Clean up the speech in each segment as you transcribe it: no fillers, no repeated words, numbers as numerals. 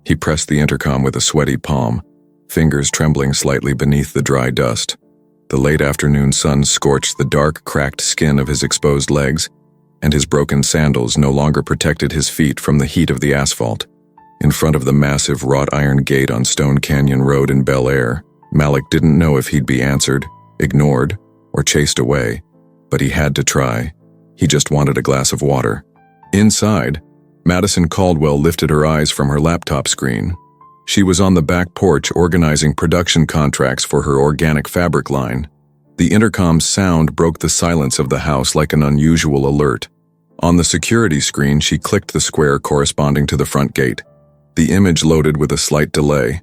He pressed the intercom with a sweaty palm, fingers trembling slightly beneath the dry dust. The late afternoon sun scorched the dark, cracked skin of his exposed legs, and his broken sandals no longer protected his feet from the heat of the asphalt. In front of the massive wrought iron gate on Stone Canyon Road in Bel Air, Malik didn't know if he'd be answered, ignored, or chased away, but he had to try. He just wanted a glass of water. Inside, Madison Caldwell lifted her eyes from her laptop screen. She was on the back porch organizing production contracts for her organic fabric line. The intercom's sound broke the silence of the house like an unusual alert. On the security screen, she clicked the square corresponding to the front gate. The image loaded with a slight delay,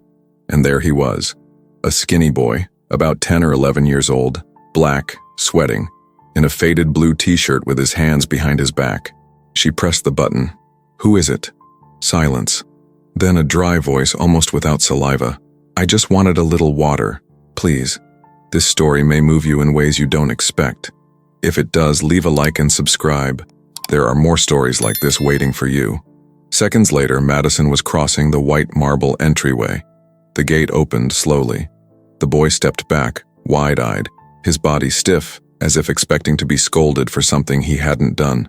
and there he was, a skinny boy, about 10 or 11 years old, black, sweating, in a faded blue t-shirt with his hands behind his back. She pressed the button. "Who is it?" Silence. Then a dry voice almost without saliva. "I just wanted a little water, please. This story may move you in ways you don't expect. If it does, leave a like and subscribe. There are more stories like this waiting for you." Seconds later, Madison was crossing the white marble entryway. The gate opened slowly. The boy stepped back, wide-eyed, his body stiff, as if expecting to be scolded for something he hadn't done.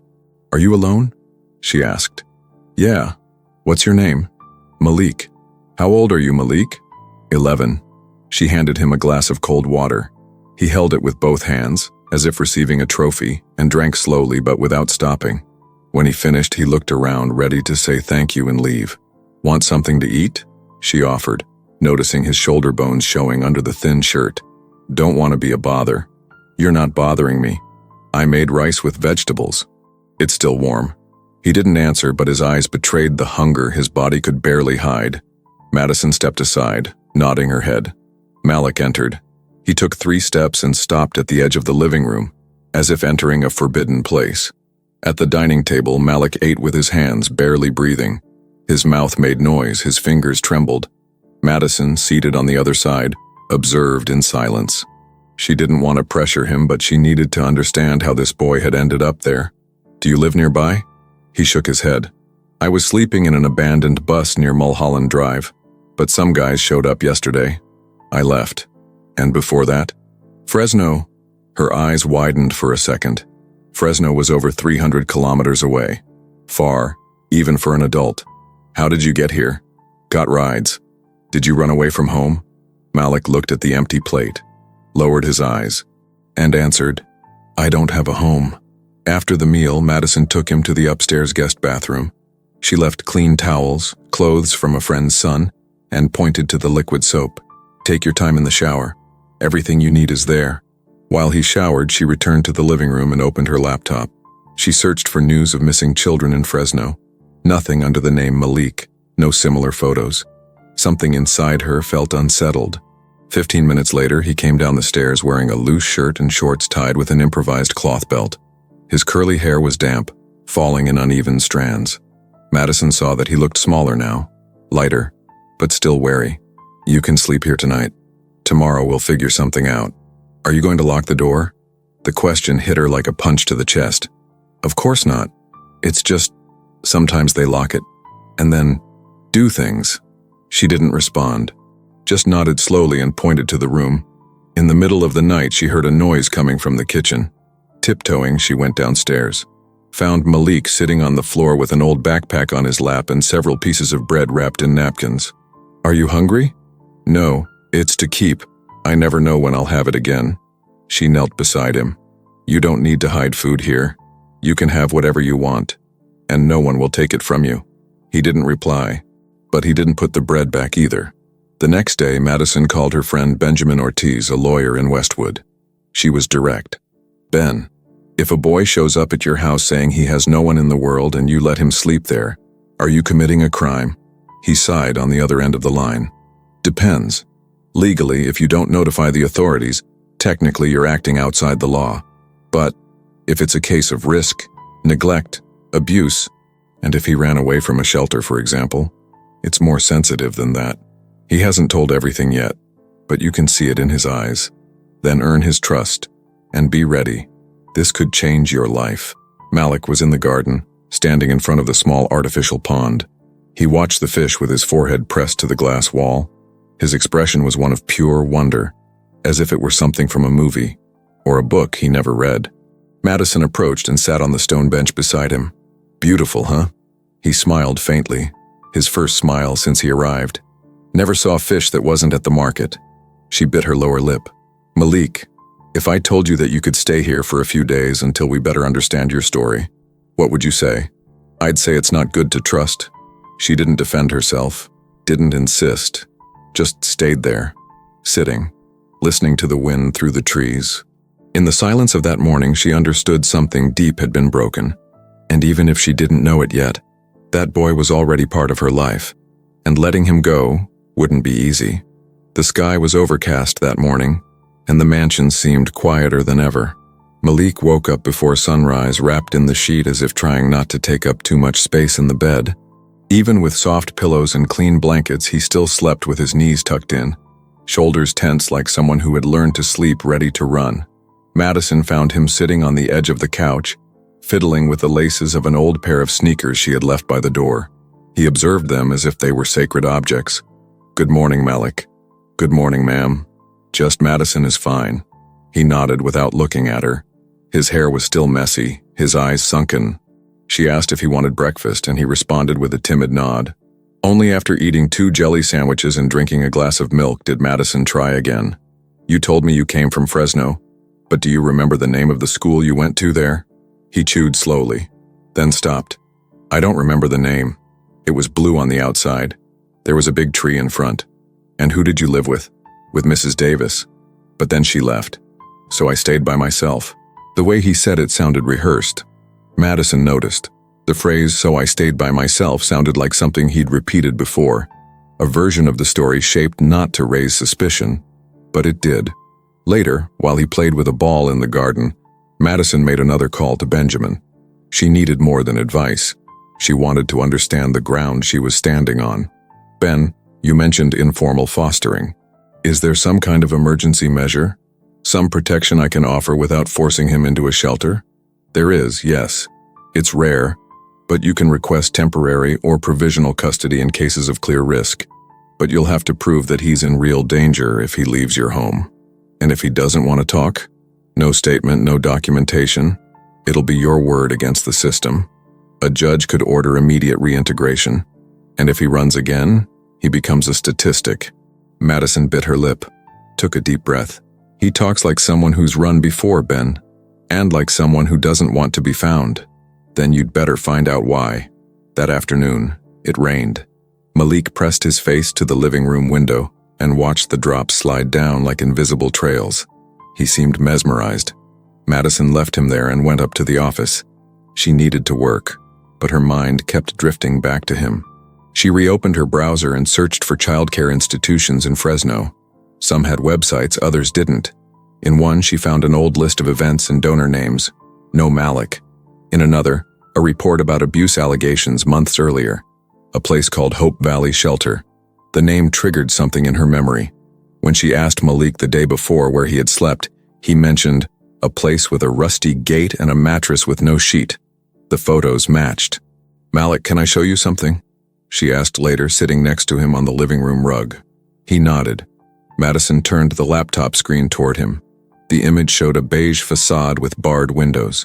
"Are you alone?" she asked. "Yeah. What's your name?" "Malik." "How old are you, Malik?" 11. She handed him a glass of cold water. He held it with both hands, as if receiving a trophy, and drank slowly but without stopping. When he finished, he looked around, ready to say thank you and leave. "Want something to eat?" she offered, noticing his shoulder bones showing under the thin shirt. "Don't want to be a bother." "You're not bothering me. I made rice with vegetables. It's still warm." He didn't answer, but his eyes betrayed the hunger his body could barely hide. Madison stepped aside, nodding her head. Malik entered. He took 3 steps and stopped at the edge of the living room, as if entering a forbidden place. At the dining table, Malik ate with his hands, barely breathing. His mouth made noise, his fingers trembled. Madison, seated on the other side, observed in silence. She didn't want to pressure him, but she needed to understand how this boy had ended up there. "Do you live nearby?" He shook his head. "I was sleeping in an abandoned bus near Mulholland Drive, but some guys showed up yesterday. I left." "And before that?" "Fresno." Her eyes widened for a second. Fresno was over 300 kilometers away. Far, even for an adult. "How did you get here?" "Got rides." "Did you run away from home?" Malik looked at the empty plate, lowered his eyes, and answered, "I don't have a home." After the meal, Madison took him to the upstairs guest bathroom. She left clean towels, clothes from a friend's son, and pointed to the liquid soap. "Take your time in the shower. Everything you need is there." While he showered, she returned to the living room and opened her laptop. She searched for news of missing children in Fresno. Nothing under the name Malik, no similar photos. Something inside her felt unsettled. 15 minutes later, he came down the stairs wearing a loose shirt and shorts tied with an improvised cloth belt. His curly hair was damp, falling in uneven strands. Madison saw that he looked smaller now, lighter, but still wary. "You can sleep here tonight. Tomorrow we'll figure something out." "Are you going to lock the door?" The question hit her like a punch to the chest. "Of course not. It's just, sometimes they lock it, and then do things." She didn't respond, just nodded slowly and pointed to the room. In the middle of the night, she heard a noise coming from the kitchen. Tiptoeing, she went downstairs, found Malik sitting on the floor with an old backpack on his lap and several pieces of bread wrapped in napkins. "Are you hungry?" "No, it's to keep. I never know when I'll have it again." She knelt beside him. "You don't need to hide food here. You can have whatever you want, and no one will take it from you." He didn't reply, but he didn't put the bread back either. The next day, Madison called her friend Benjamin Ortiz, a lawyer in Westwood. She was direct. "Ben, if a boy shows up at your house saying he has no one in the world and you let him sleep there, are you committing a crime?" He sighed on the other end of the line. "Depends. Legally, if you don't notify the authorities, technically you're acting outside the law. But if it's a case of risk, neglect, abuse, and if he ran away from a shelter, for example, it's more sensitive than that. He hasn't told everything yet, but you can see it in his eyes. Then earn his trust, and be ready. This could change your life." Malik was in the garden, standing in front of the small artificial pond. He watched the fish with his forehead pressed to the glass wall. His expression was one of pure wonder, as if it were something from a movie or a book he never read. Madison approached and sat on the stone bench beside him. "Beautiful, huh?" He smiled faintly, his first smile since he arrived. "Never saw fish that wasn't at the market." She bit her lower lip. "Malik, if I told you that you could stay here for a few days until we better understand your story, what would you say?" "I'd say it's not good to trust." She didn't defend herself, didn't insist, just stayed there, sitting, listening to the wind through the trees. In the silence of that morning, she understood something deep had been broken. And even if she didn't know it yet, that boy was already part of her life, and letting him go wouldn't be easy. The sky was overcast that morning, and the mansion seemed quieter than ever. Malik woke up before sunrise, wrapped in the sheet as if trying not to take up too much space in the bed. Even with soft pillows and clean blankets, he still slept with his knees tucked in, shoulders tense like someone who had learned to sleep ready to run. Madison found him sitting on the edge of the couch, fiddling with the laces of an old pair of sneakers she had left by the door. He observed them as if they were sacred objects. "Good morning, Malik." "Good morning, ma'am." "Just Madison is fine." He nodded without looking at her. His hair was still messy, his eyes sunken. She asked if he wanted breakfast, and he responded with a timid nod. Only after eating 2 jelly sandwiches and drinking a glass of milk did Madison try again. "You told me you came from Fresno, but do you remember the name of the school you went to there?" He chewed slowly, then stopped. "I don't remember the name. It was blue on the outside. There was a big tree in front." "And who did you live with?" "With Mrs. Davis. But then she left. So I stayed by myself." The way he said it sounded rehearsed. Madison noticed. The phrase, "so I stayed by myself," sounded like something he'd repeated before. A version of the story shaped not to raise suspicion, but it did. Later, while he played with a ball in the garden, Madison made another call to Benjamin. She needed more than advice. She wanted to understand the ground she was standing on. "Ben, you mentioned informal fostering. Is there some kind of emergency measure? Some protection I can offer without forcing him into a shelter?" "There is, yes. It's rare, but you can request temporary or provisional custody in cases of clear risk. But you'll have to prove that he's in real danger if he leaves your home. And if he doesn't want to talk? No statement, no documentation. It'll be your word against the system. A judge could order immediate reintegration. And if he runs again, he becomes a statistic." Madison bit her lip, took a deep breath. "He talks like someone who's run before, Ben. And like someone who doesn't want to be found. Then you'd better find out why." That afternoon, it rained. Malik pressed his face to the living room window and watched the drops slide down like invisible trails. He seemed mesmerized. Madison left him there and went up to the office. She needed to work, but her mind kept drifting back to him. She reopened her browser and searched for childcare institutions in Fresno. Some had websites, others didn't. In one, she found an old list of events and donor names. No Malik. In another, a report about abuse allegations months earlier. A place called Hope Valley Shelter. The name triggered something in her memory. When she asked Malik the day before where he had slept, he mentioned a place with a rusty gate and a mattress with no sheet. The photos matched. "Malik, can I show you something?" she asked later, sitting next to him on the living room rug. He nodded. Madison turned the laptop screen toward him. The image showed a beige facade with barred windows.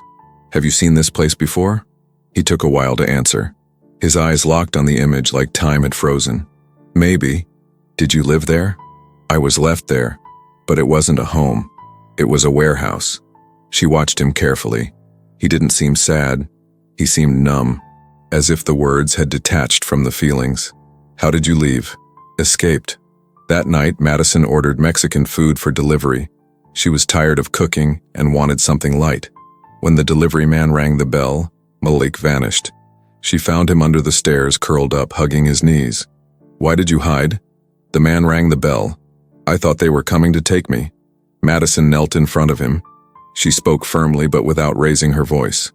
"Have you seen this place before?" He took a while to answer. His eyes locked on the image like time had frozen. "Maybe. Did you live there?" "I was left there, but it wasn't a home. It was a warehouse." She watched him carefully. He didn't seem sad. He seemed numb, as if the words had detached from the feelings. "How did you leave?" "Escaped." That night, Madison ordered Mexican food for delivery. She was tired of cooking and wanted something light. When the delivery man rang the bell, Malik vanished. She found him under the stairs, curled up, hugging his knees. "Why did you hide?" The man rang the bell. "I thought they were coming to take me." Madison knelt in front of him. She spoke firmly but without raising her voice.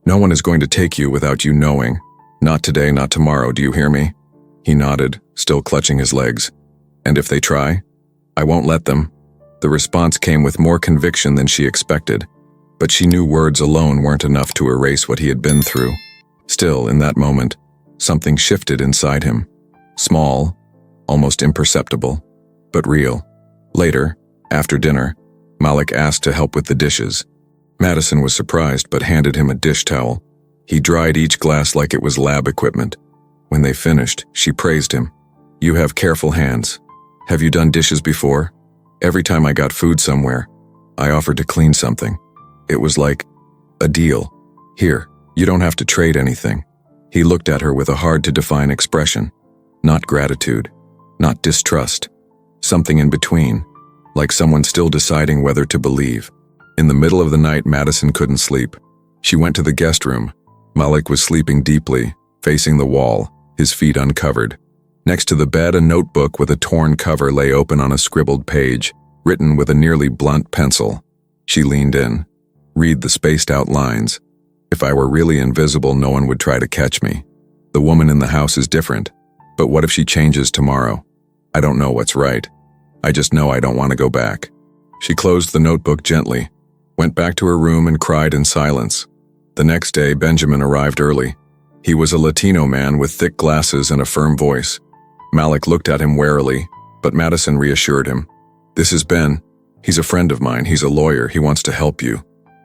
"No one is going to take you without you knowing. Not today, not tomorrow, do you hear me?" He nodded, still clutching his legs. "And if they try? I won't let them." The response came with more conviction than she expected, but she knew words alone weren't enough to erase what he had been through. Still, in that moment, Something shifted inside him. Small, almost imperceptible, but real. Later, after dinner, Malik asked to help with the dishes. Madison was surprised but handed him a dish towel. He dried each glass like it was lab equipment. When they finished, she praised him. "You have careful hands. Have you done dishes before? Every time I got food somewhere, I offered to clean something. It was like a deal. Here, you don't have to trade anything." He looked at her with a hard-to-define expression. Not gratitude, not distrust. Something in between, like someone still deciding whether to believe. In the middle of the night, Madison couldn't sleep. She went to the guest room. Malik was sleeping deeply, facing the wall, his feet uncovered. Next to the bed, a notebook with a torn cover lay open on a scribbled page, written with a nearly blunt pencil. She leaned in. "Read the spaced-out lines. If I were really invisible, no one would try to catch me. The woman in the house is different. But what if she changes tomorrow? I don't know what's right. I just know I don't want to go back." She closed the notebook gently, went back to her room and cried in silence. The next day, Benjamin arrived early. He was a Latino man with thick glasses and a firm voice. Malik looked at him warily, but Madison reassured him. "This is Ben. He's a friend of mine. He's a lawyer. He wants to help you."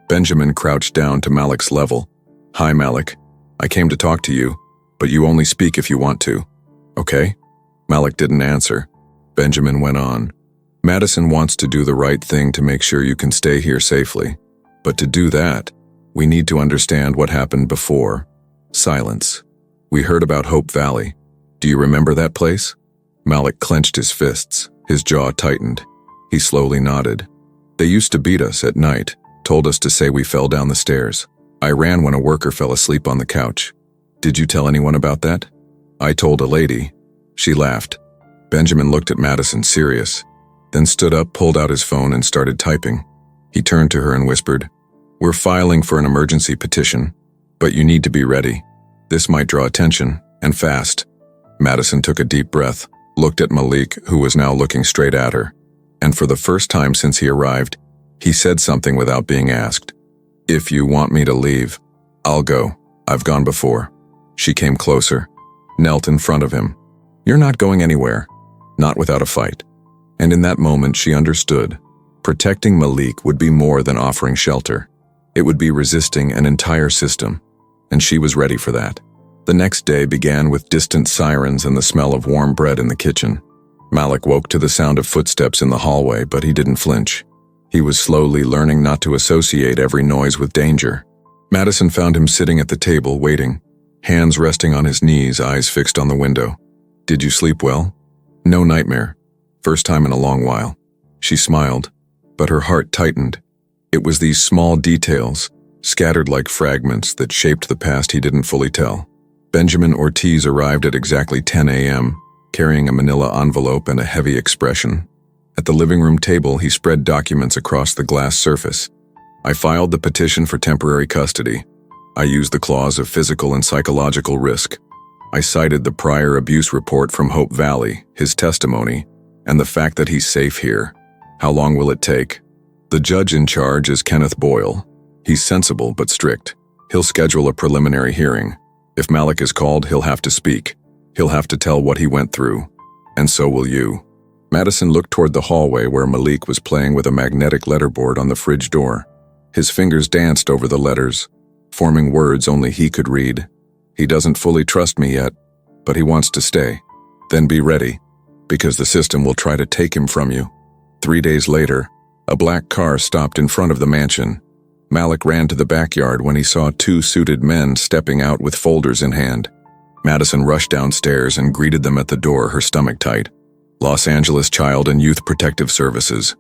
Benjamin crouched down to Malik's level. "Hi, Malik. I came to talk to you, but you only speak if you want to. Okay?" Malik didn't answer. Benjamin went on. "Madison wants to do the right thing to make sure you can stay here safely. But to do that, we need to understand what happened before." Silence. "We heard about Hope Valley. Do you remember that place?" Malik clenched his fists. His jaw tightened. He slowly nodded. "They used to beat us at night, told us to say we fell down the stairs. I ran when a worker fell asleep on the couch. Did you tell anyone about that?" "I told a lady." She laughed. Benjamin looked at Madison, serious, then stood up, pulled out his phone, and started typing. He turned to her and whispered, "We're filing for an emergency petition, but you need to be ready. This might draw attention, and fast." Madison took a deep breath, looked at Malik, who was now looking straight at her, and for the first time since he arrived, he said something without being asked. "If you want me to leave, I'll go. I've gone before." She came closer, knelt in front of him. "You're not going anywhere, not without a fight." And in that moment she understood. Protecting Malik would be more than offering shelter. It would be resisting an entire system, and she was ready for that. The next day began with distant sirens and the smell of warm bread in the kitchen. Malik woke to the sound of footsteps in the hallway, but he didn't flinch. He was slowly learning not to associate every noise with danger. Madison found him sitting at the table, waiting, hands resting on his knees, eyes fixed on the window. "Did you sleep well?" "No nightmare. First time in a long while." She smiled, but her heart tightened. It was these small details, scattered like fragments, that shaped the past he didn't fully tell. Benjamin Ortiz arrived at exactly 10 a.m., carrying a manila envelope and a heavy expression. At the living room table, he spread documents across the glass surface. "I filed the petition for temporary custody. I used the clause of physical and psychological risk. I cited the prior abuse report from Hope Valley, his testimony, and the fact that he's safe here. How long will it take? The judge in charge is Kenneth Boyle. He's sensible but strict. He'll schedule a preliminary hearing. If Malik is called, he'll have to speak. He'll have to tell what he went through. And so will you." Madison looked toward the hallway where Malik was playing with a magnetic letterboard on the fridge door. His fingers danced over the letters, forming words only he could read. "He doesn't fully trust me yet, but he wants to stay. Then be ready, because the system will try to take him from you." 3 days later, a black car stopped in front of the mansion. Malik ran to the backyard when he saw 2 suited men stepping out with folders in hand. Madison rushed downstairs and greeted them at the door, her stomach tight. "Los Angeles Child and Youth Protective Services.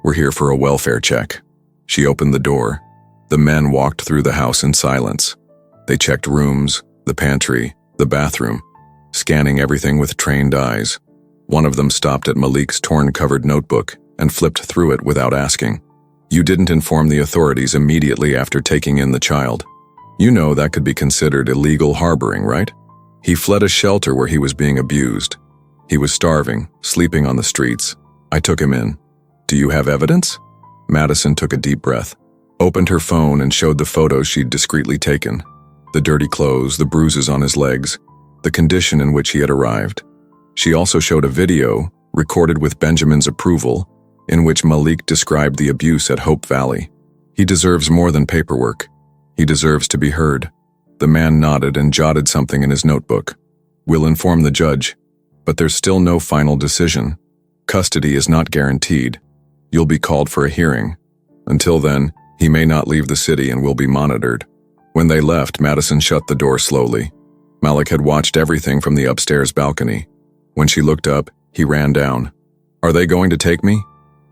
We're here for a welfare check." She opened the door. The men walked through the house in silence. They checked rooms, the pantry, the bathroom, scanning everything with trained eyes. One of them stopped at Malik's torn-covered notebook and flipped through it without asking. "You didn't inform the authorities immediately after taking in the child. You know that could be considered illegal harboring, right? He fled a shelter where he was being abused. He was starving, sleeping on the streets. I took him in. Do you have evidence?" Madison took a deep breath, opened her phone and showed the photos she'd discreetly taken. The dirty clothes, the bruises on his legs. the condition in which he had arrived. She also showed a video, recorded with Benjamin's approval, in which Malik described the abuse at Hope Valley. He deserves more than paperwork. He deserves to be heard. The man nodded and jotted something in his notebook. We'll inform the judge, but there's still no final decision. Custody is not guaranteed. You'll be called for a hearing. Until then, he may not leave the city and will be monitored. When they left, Madison shut the door slowly. Malik had watched everything from the upstairs balcony. When she looked up, he ran down. Are they going to take me?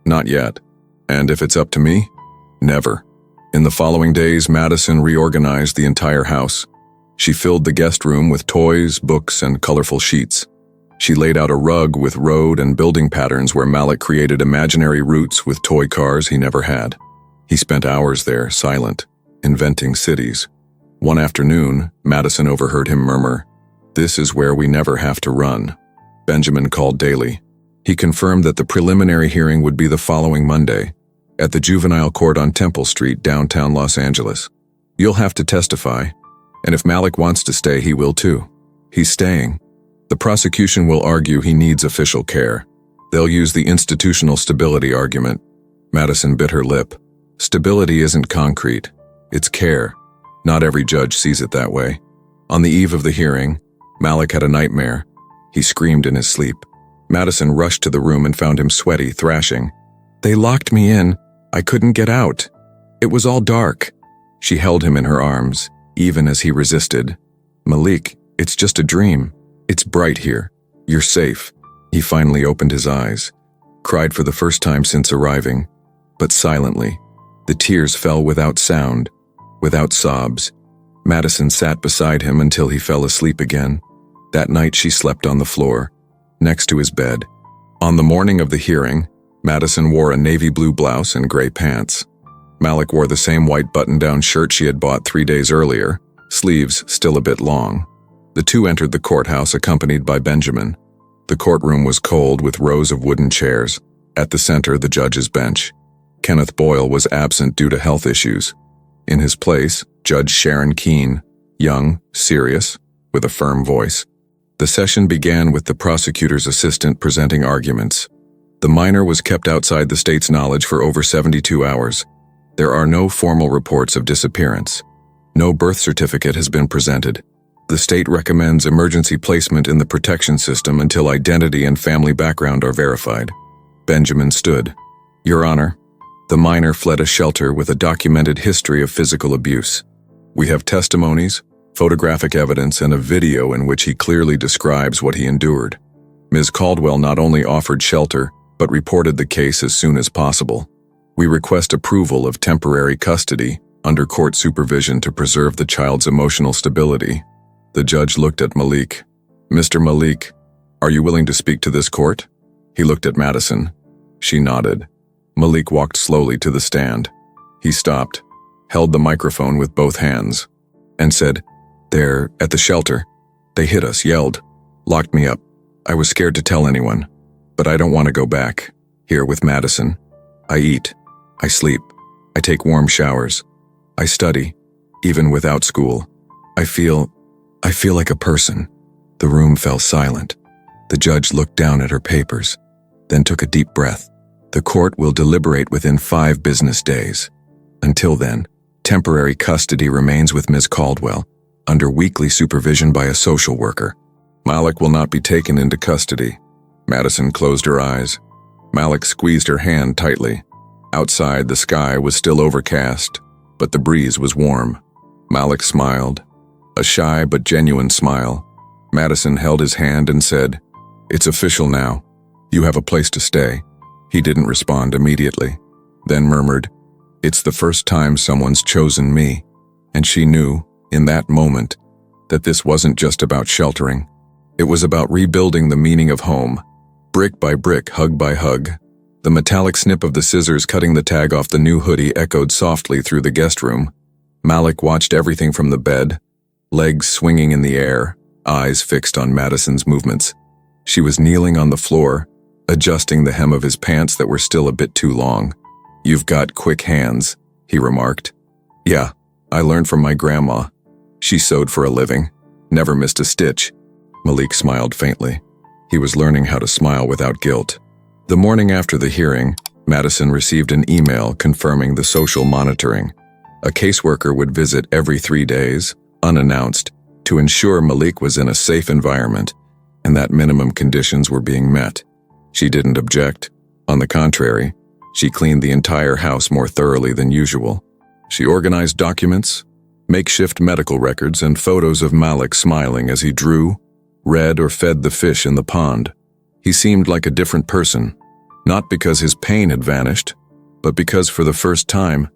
Not yet. And if it's up to me? Never. In the following days, Madison reorganized the entire house. She filled the guest room with toys, books, and colorful sheets. She laid out a rug with road and building patterns where Malik created imaginary routes with toy cars he never had. He spent hours there, silent, inventing cities. One afternoon, Madison overheard him murmur, "This is where we never have to run." Benjamin called daily. He confirmed that the preliminary hearing would be the following Monday, at the juvenile court on Temple Street, downtown Los Angeles. You'll have to testify, and if Malik wants to stay, he will too. He's staying. The prosecution will argue he needs official care. They'll use the institutional stability argument. Madison bit her lip. Stability isn't concrete. It's care. Not every judge sees it that way. On the eve of the hearing, Malik had a nightmare. He screamed in his sleep. Madison rushed to the room and found him sweaty, thrashing. "They locked me in. I couldn't get out. It was all dark." She held him in her arms, even as he resisted. "Malik, it's just a dream. It's bright here. You're safe." He finally opened his eyes, cried for the first time since arriving, but silently. The tears fell without sound, without sobs. Madison sat beside him until he fell asleep again. That night she slept on the floor, next to his bed. On the morning of the hearing, Madison wore a navy blue blouse and gray pants. Malik wore the same white button-down shirt she had bought 3 days earlier, sleeves still a bit long. The two entered the courthouse accompanied by Benjamin. The courtroom was cold with rows of wooden chairs. At the center, the judge's bench. Kenneth Boyle was absent due to health issues. In his place, Judge Sharon Keene, young, serious, with a firm voice. The session began with the prosecutor's assistant presenting arguments. The minor was kept outside the state's knowledge for over 72 hours. There are no formal reports of disappearance. No birth certificate has been presented. The state recommends emergency placement in the protection system until identity and family background are verified. Benjamin stood. "Your Honor, the minor fled a shelter with a documented history of physical abuse. We have testimonies, photographic evidence, and a video in which he clearly describes what he endured. Ms. Caldwell not only offered shelter, but reported the case as soon as possible. We request approval of temporary custody under court supervision to preserve the child's emotional stability." The judge looked at Malik. "Mr. Malik, are you willing to speak to this court?" He looked at Madison. She nodded. Malik walked slowly to the stand. He stopped, held the microphone with both hands, and said, "They're at the shelter. They hit us, yelled, locked me up. I was scared to tell anyone, but I don't want to go back. Here with Madison. I eat. I sleep. I take warm showers. I study, even without school. I feel like a person." The room fell silent. The judge looked down at her papers, then took a deep breath. "The court will deliberate within 5 business days. Until then, temporary custody remains with Ms. Caldwell, under weekly supervision by a social worker. Malik will not be taken into custody." Madison closed her eyes. Malik squeezed her hand tightly. Outside, the sky was still overcast, but the breeze was warm. Malik smiled, a shy but genuine smile. Madison held his hand and said, "It's official now. You have a place to stay." He didn't respond immediately, then murmured, "It's the first time someone's chosen me." And she knew, in that moment, that this wasn't just about sheltering. It was about rebuilding the meaning of home, brick by brick, hug by hug. The metallic snip of the scissors cutting the tag off the new hoodie echoed softly through the guest room. Malik watched everything from the bed, legs swinging in the air, eyes fixed on Madison's movements. She was kneeling on the floor, adjusting the hem of his pants that were still a bit too long. "You've got quick hands," he remarked. "Yeah, I learned from my grandma. She sewed for a living, never missed a stitch." Malik smiled faintly. He was learning how to smile without guilt. The morning after the hearing, Madison received an email confirming the social monitoring. A caseworker would visit every 3 days, unannounced, to ensure Malik was in a safe environment and that minimum conditions were being met. She didn't object. On the contrary, she cleaned the entire house more thoroughly than usual. She organized documents, makeshift medical records, and photos of Malik smiling as he drew, read, or fed the fish in the pond. He seemed like a different person, not because his pain had vanished, but because for the first time,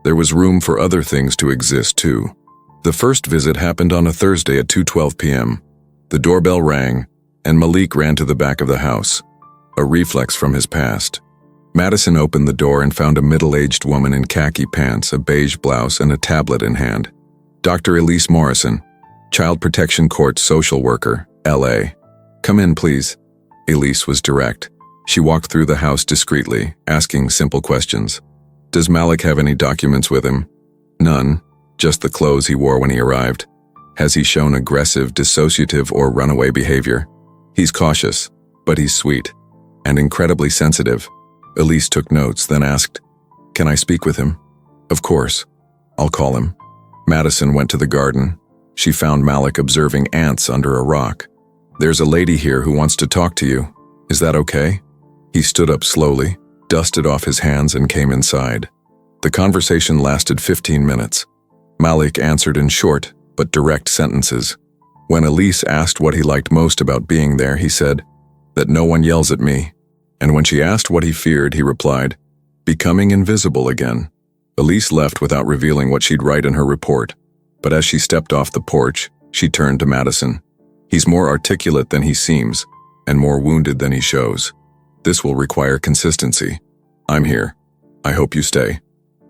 there was room for other things to exist too. The first visit happened on a Thursday at 2:12 p.m. The doorbell rang, and Malik ran to the back of the house, a reflex from his past. Madison opened the door and found a middle-aged woman in khaki pants, a beige blouse, and a tablet in hand. Dr. Elise Morrison, Child Protection Court social worker, LA. "Come in, please." Elise was direct. She walked through the house discreetly, asking simple questions. "Does Malik have any documents with him?" "None, just the clothes he wore when he arrived." "Has he shown aggressive, dissociative, or runaway behavior?" "He's cautious, but he's sweet, and incredibly sensitive." Elise took notes, then asked, "Can I speak with him?" "Of course. I'll call him." Madison went to the garden. She found Malik observing ants under a rock. "There's a lady here who wants to talk to you. Is that okay?" He stood up slowly, dusted off his hands, and came inside. The conversation lasted 15 minutes. Malik answered in short but direct sentences. When Elise asked what he liked most about being there, he said, "That no one yells at me." And when she asked what he feared, he replied, "Becoming invisible again." Elise left without revealing what she'd write in her report. But as she stepped off the porch, she turned to Madison. "He's more articulate than he seems, and more wounded than he shows. This will require consistency. I'm here. I hope you stay."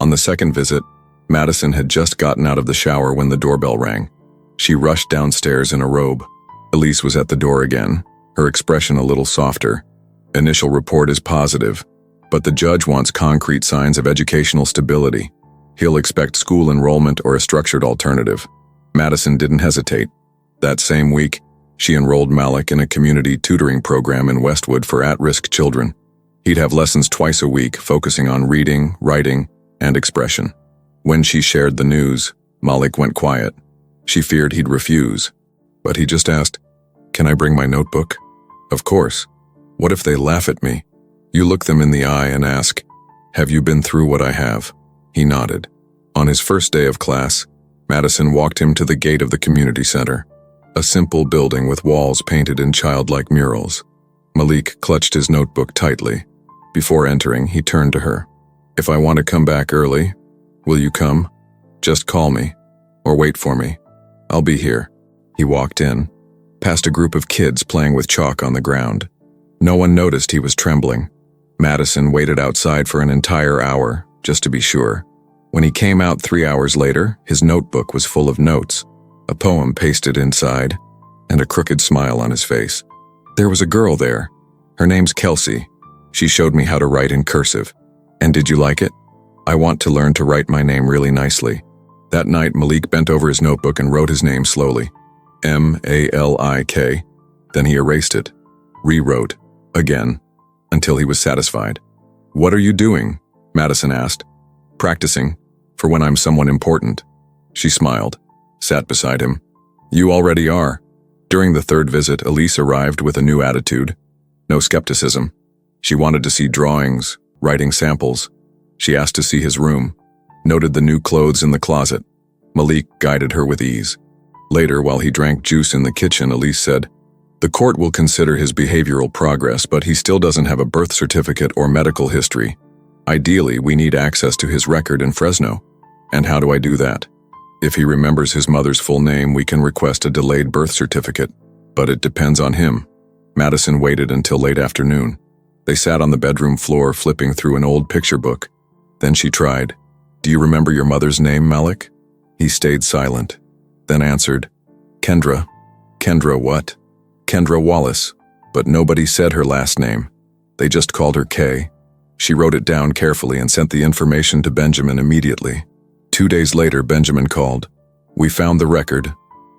On the second visit, Madison had just gotten out of the shower when the doorbell rang. She rushed downstairs in a robe. Elise was at the door again, her expression a little softer. "Initial report is positive, but the judge wants concrete signs of educational stability. He'll expect school enrollment or a structured alternative." Madison didn't hesitate. That same week, she enrolled Malik in a community tutoring program in Westwood for at-risk children. He'd have lessons twice a week, focusing on reading, writing, and expression. When she shared the news, Malik went quiet. She feared he'd refuse, but he just asked, "Can I bring my notebook?" "Of course. What if they laugh at me?" "You look them in the eye and ask, 'Have you been through what I have?'" He nodded. On his first day of class, Madison walked him to the gate of the community center, a simple building with walls painted in childlike murals. Malik clutched his notebook tightly. Before entering, he turned to her. "If I want to come back early, will you come? Just call me, or wait for me. I'll be here." He walked in, past a group of kids playing with chalk on the ground. No one noticed he was trembling. Madison waited outside for an entire hour, just to be sure. When he came out 3 hours later, his notebook was full of notes, a poem pasted inside, and a crooked smile on his face. "There was a girl there. Her name's Kelsey. She showed me how to write in cursive. And did you like it? I want to learn to write my name really nicely." That night, Malik bent over his notebook and wrote his name slowly. M-A-L-I-K. Then he erased it, rewrote, again, until he was satisfied. "What are you doing?" Madison asked. "Practicing, for when I'm someone important." She smiled, sat beside him. "You already are." During the third visit, Elise arrived with a new attitude. No skepticism. She wanted to see drawings, writing samples. She asked to see his room, noted the new clothes in the closet. Malik guided her with ease. Later, while he drank juice in the kitchen, Elise said, "The court will consider his behavioral progress, but he still doesn't have a birth certificate or medical history. Ideally, we need access to his record in Fresno. And how do I do that? If he remembers his mother's full name, we can request a delayed birth certificate, but it depends on him." Madison waited until late afternoon. They sat on the bedroom floor flipping through an old picture book. Then she tried, "Do you remember your mother's name, Malik?" He stayed silent, then answered, "Kendra." "Kendra what?" "Kendra Wallace," but nobody said her last name. They just called her Kay. She wrote it down carefully and sent the information to Benjamin immediately. 2 days later, Benjamin called. "We found the record.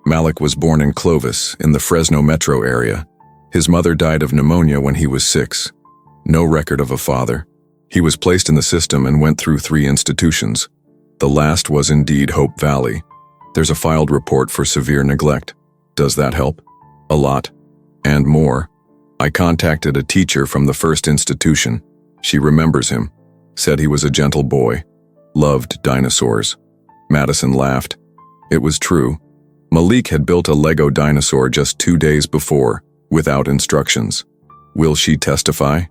Malik was born in Clovis, in the Fresno metro area. His mother died of pneumonia when he was 6. No record of a father. He was placed in the system and went through 3 institutions. The last was indeed Hope Valley. There's a filed report for severe neglect. Does that help? A lot. And more. I contacted a teacher from the first institution. She remembers him. Said he was a gentle boy. Loved dinosaurs. Madison laughed. It was true. Malik had built a Lego dinosaur just 2 days before, without instructions. Will she testify?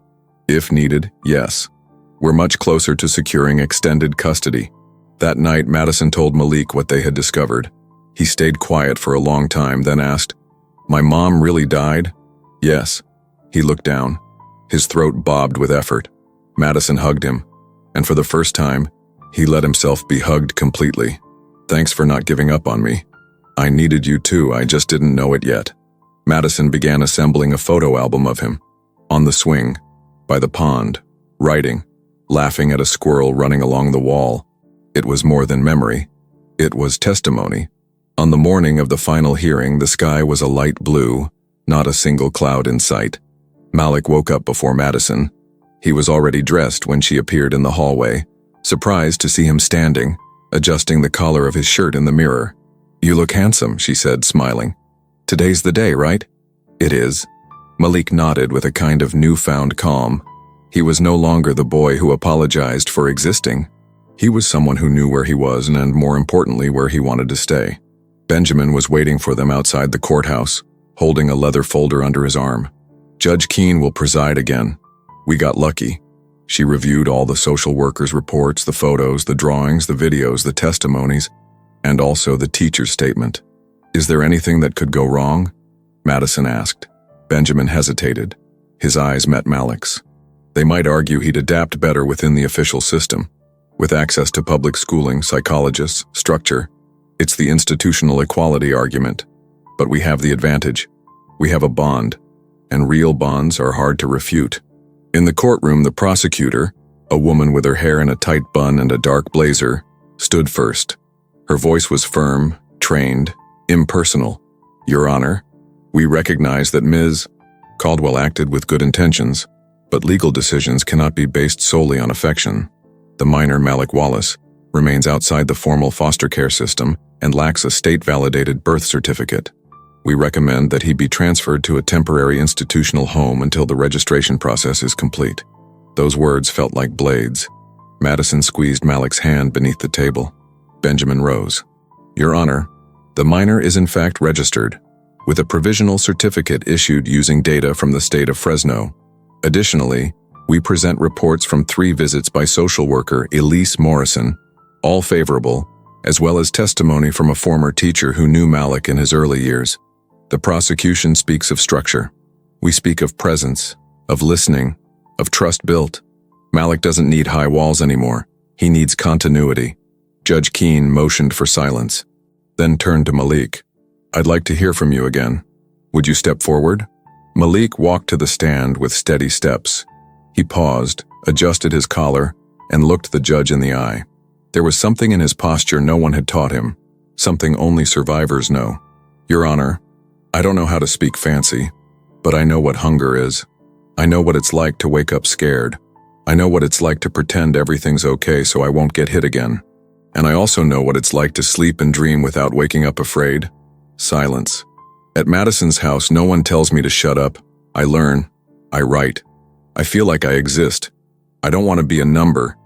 If needed, yes. We're much closer to securing extended custody. That night, Madison told Malik what they had discovered. He stayed quiet for a long time, then asked, "My mom really died?" "Yes." He looked down. His throat bobbed with effort. Madison hugged him, and for the first time, he let himself be hugged completely. "Thanks for not giving up on me. I needed you too, I just didn't know it yet." Madison began assembling a photo album of him. On the swing, by the pond, writing, laughing at a squirrel running along the wall. It was more than memory. It was testimony. On the morning of the final hearing, the sky was a light blue, not a single cloud in sight. Malik woke up before Madison. He was already dressed when she appeared in the hallway, surprised to see him standing, adjusting the collar of his shirt in the mirror. "You look handsome," she said, smiling. "Today's the day, right?" "It is." Malik nodded with a kind of newfound calm. He was no longer the boy who apologized for existing. He was someone who knew where he was and, more importantly, where he wanted to stay. Benjamin was waiting for them outside the courthouse, holding a leather folder under his arm. "Judge Keene will preside again. We got lucky." She reviewed all the social workers' reports, the photos, the drawings, the videos, the testimonies, and also the teacher's statement. "Is there anything that could go wrong?" Madison asked. Benjamin hesitated. His eyes met Malik's. They might argue he'd adapt better within the official system. With access to public schooling, psychologists, structure. It's the institutional equality argument. But we have the advantage. We have a bond. And real bonds are hard to refute. In the courtroom, the prosecutor, a woman with her hair in a tight bun and a dark blazer, stood first. Her voice was firm, trained, impersonal. "Your Honor, we recognize that Ms. Caldwell acted with good intentions, but legal decisions cannot be based solely on affection. The minor Malik Wallace remains outside the formal foster care system and lacks a state-validated birth certificate. We recommend that he be transferred to a temporary institutional home until the registration process is complete." Those words felt like blades. Madison squeezed Malik's hand beneath the table. Benjamin rose. "Your Honor, the minor is in fact registered, with a provisional certificate issued using data from the state of Fresno. Additionally, we present reports from 3 visits by social worker Elise Morrison, all favorable, as well as testimony from a former teacher who knew Malik in his early years. The prosecution speaks of structure. We speak of presence, of listening, of trust built. Malik doesn't need high walls anymore. He needs continuity." Judge Keene motioned for silence, then turned to Malik. "I'd like to hear from you again. Would you step forward?" Malik walked to the stand with steady steps. He paused, adjusted his collar, and looked the judge in the eye. There was something in his posture no one had taught him, something only survivors know. "Your Honor, I don't know how to speak fancy, but I know what hunger is. I know what it's like to wake up scared. I know what it's like to pretend everything's okay so I won't get hit again. And I also know what it's like to sleep and dream without waking up afraid." Silence. "At Madison's house, no one tells me to shut up. I learn. I write. I feel like I exist. I don't want to be a number.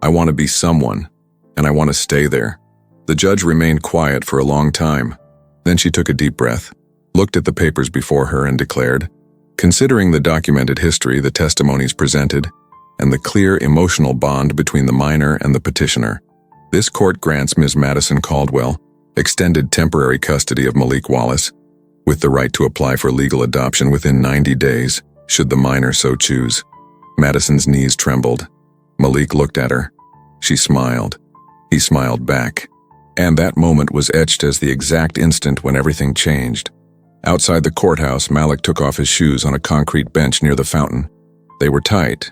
I want to be someone. And I want to stay there." The judge remained quiet for a long time. Then she took a deep breath, looked at the papers before her, and declared, "Considering the documented history, the testimonies presented, and the clear emotional bond between the minor and the petitioner, this court grants Ms. Madison Caldwell extended temporary custody of Malik Wallace, with the right to apply for legal adoption within 90 days, should the minor so choose." Madison's knees trembled. Malik looked at her. She smiled. He smiled back. And that moment was etched as the exact instant when everything changed. Outside the courthouse, Malik took off his shoes on a concrete bench near the fountain. They were tight.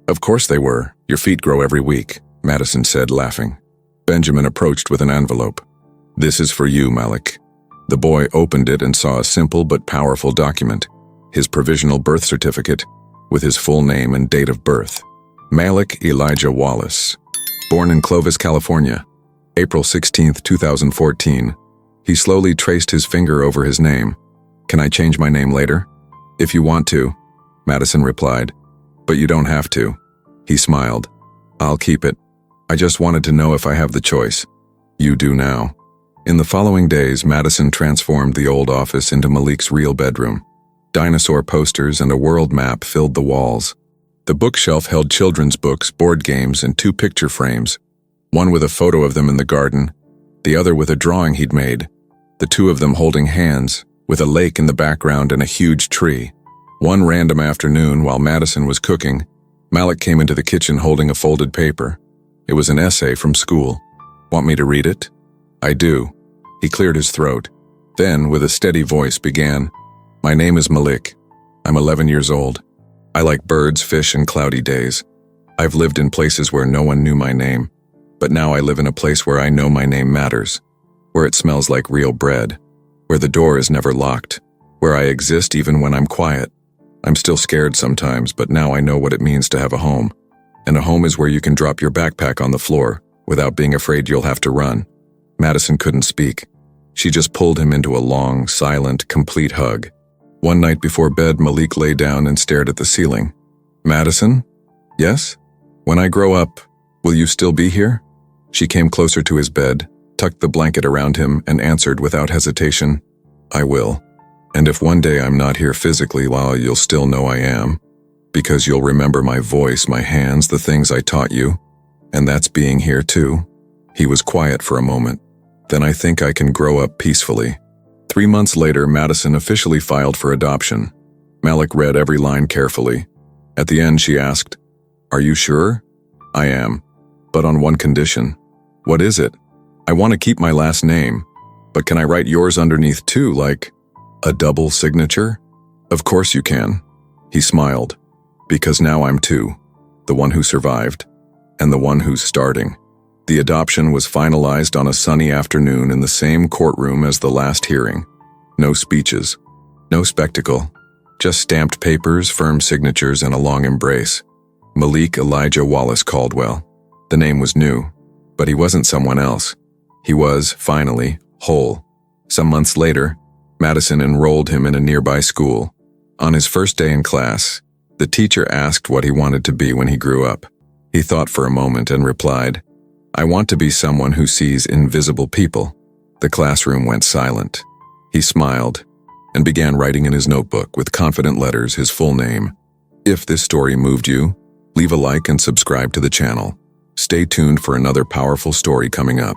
"Of course they were. Your feet grow every week," Madison said, laughing. Benjamin approached with an envelope. "This is for you, Malik." The boy opened it and saw a simple but powerful document, his provisional birth certificate, with his full name and date of birth. Malik Elijah Wallace. Born in Clovis, California, April 16, 2014. He slowly traced his finger over his name. "Can I change my name later?" "If you want to," Madison replied. "But you don't have to." He smiled. "I'll keep it. I just wanted to know if I have the choice." "You do now." In the following days, Madison transformed the old office into Malik's real bedroom. Dinosaur posters and a world map filled the walls. The bookshelf held children's books, board games, and 2 picture frames, one with a photo of them in the garden, the other with a drawing he'd made, the 2 of them holding hands, with a lake in the background and a huge tree. One random afternoon, while Madison was cooking, Malik came into the kitchen holding a folded paper. It was an essay from school. "Want me to read it?" "I do." He cleared his throat. Then, with a steady voice, began, "My name is Malik. I'm 11 years old. I like birds, fish, and cloudy days. I've lived in places where no one knew my name, but now I live in a place where I know my name matters, where it smells like real bread, where the door is never locked, where I exist even when I'm quiet. I'm still scared sometimes, but now I know what it means to have a home. And a home is where you can drop your backpack on the floor without being afraid you'll have to run." Madison couldn't speak. She just pulled him into a long, silent, complete hug. One night before bed, Malik lay down and stared at the ceiling. "Madison? Yes? When I grow up, will you still be here?" She came closer to his bed, tucked the blanket around him, and answered without hesitation, "I will. And if one day I'm not here physically, well, you'll still know I am. Because you'll remember my voice, my hands, the things I taught you. And that's being here too." He was quiet for a moment. "Then I think I can grow up peacefully." 3 months later, Madison officially filed for adoption. Malik read every line carefully. At the end, she asked, "Are you sure?" "I am. But on one condition." "What is it?" "I want to keep my last name. But can I write yours underneath too, like a double signature?" "Of course you can." He smiled. "Because now I'm 2, the one who survived, and the one who's starting." The adoption was finalized on a sunny afternoon in the same courtroom as the last hearing. No speeches, no spectacle, just stamped papers, firm signatures, and a long embrace. Malik Elijah Wallace Caldwell. The name was new, but he wasn't someone else. He was, finally, whole. Some months later, Madison enrolled him in a nearby school. On his first day in class, the teacher asked what he wanted to be when he grew up. He thought for a moment and replied, "I want to be someone who sees invisible people." The classroom went silent. He smiled and began writing in his notebook with confident letters his full name. If this story moved you, leave a like and subscribe to the channel. Stay tuned for another powerful story coming up.